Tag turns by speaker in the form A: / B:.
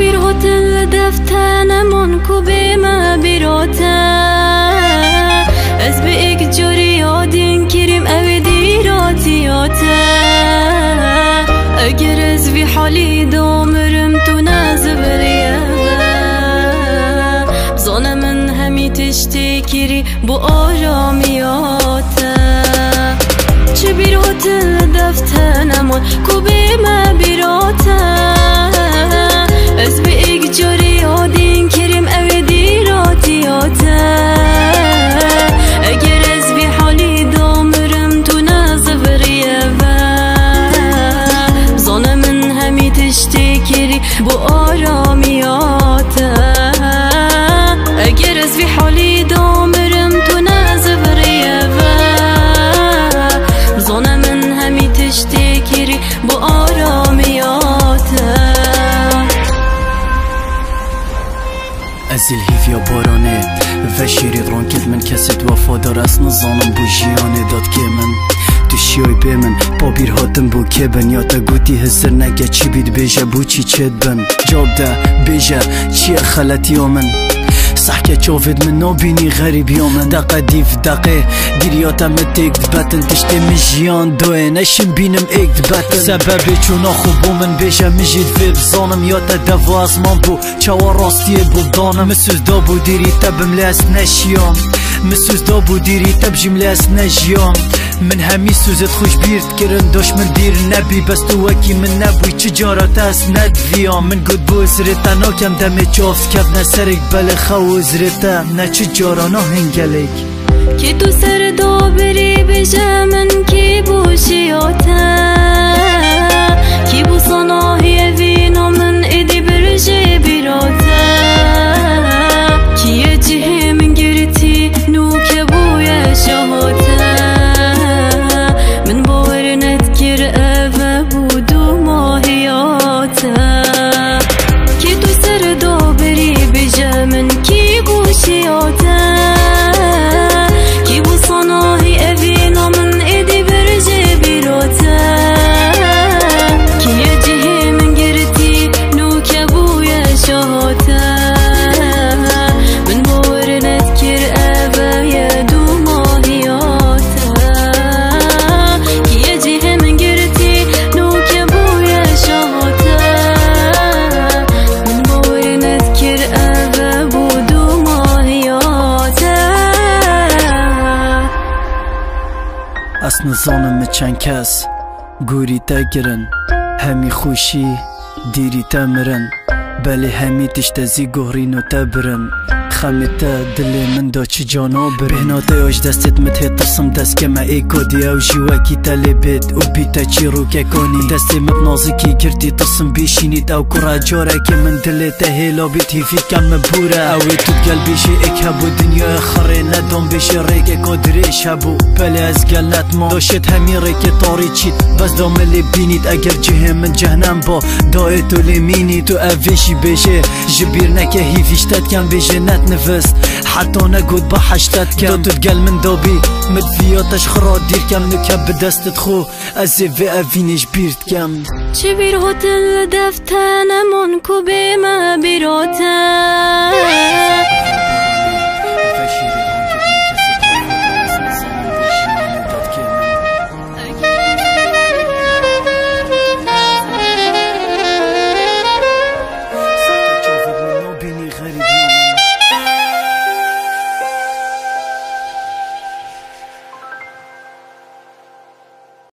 A: bir hotel deftene monku bima birota Ez bi ek jori yadin kirim ev diratiyata Eger ez vi hali damırım tu nazıbriye Bzana min hemi tiştekiri bu aramiyata Çi bir hotel deftene monku bima birota Ez bi ek jari yadin kirim ev diratiyata Eger ez bi hali damırım tu nazıbriye Bzana min hemi tiştekiri bu aramiyata Eger ez bi hali damırım tu nazıbriye Bzana min hemi tiştekiri bu aramiyata
B: ازل هیفیا بارانه و شیری ران کد من کسید وفادار از نزانم بو جیانه داد که من تو شیای به من با بیر هاتم بو که بن یا تا گوتی هزر نگه چی بید بیجه بو چی چید بن جاب ده بیجه چی خلطی آمن صحكة شوفت من نوبيني غريب يوما دقة ديف دقة ديرياتا متك دباتن تشتي مجيان دوين اشم بينم اك دباتن سببي چون اخو بو من بيشا مجيد في بزانم ياتا دفو اسمان بو چاوا راستي بو بدانم مسوز دابو ديري تبم لاس نشيام مسوز دابو ديري تبجم لاس نجيام من همي سوزت خوش بيرت كرن دوش من دير نبي بس تو وكي من نبوي تجارة تاس ندفيام من قد بو زرتا ناكم دمي جافت كف نسرك بل خو زرتا نا تجارة نا هنگلك
A: كي تو سر دابري بجا من كي بو شياتا كي بو صناهي فينا من ايدي برجي براتا كي يجيه من قرتي نوك بويا شهاتا من بار نذكر أفا بودو ماهياتا كي تو سر دابري بجا من كي بو شياتا كي بو صناهي أفينا من ايدي برجي براتا كي يجيه من قرتي نوك بويا شهاتا من بار نذكر أفا يدو ماهياتا كي يجيه من قرتي نوك بويا شهاتا من بار نذكر أفا بودو ماهياتا
B: از نزانم چند کس گوری تا گرن همی خوشی دیری تا مرن بله همی تشتزی گهرین و تا برن خمیتا دل من دا چی جانا برن بهنا تایاش دستت مته ترسم دست که ما ایکو دی او جیوکی تلبید و بیتا چی رو که کنی دستی مبنازی کی کردی ترسم بیشینید او کرا جاره که من دل تا هیلا بیت هیفید کم مبوره اوی تو گل بیشی ایک هبو دنیا خره ندام بیشی ریک کادریش هبو بله از گل نتما داشت همی ریک تاری چید بس داملی بینید اگر جه من جهنم با دای تو لیمینی تو اویشی بیشه جبیر نکه هیفیشتت کم بیشه نت نفس حتى نقود بحشتت كم دوتو تقل من دوبي مدفياتش خراد دير كم نكب بدست تخو ازي في افينيش بيرت كم
A: چه بير هوتل دفتن منكو بما بيروتا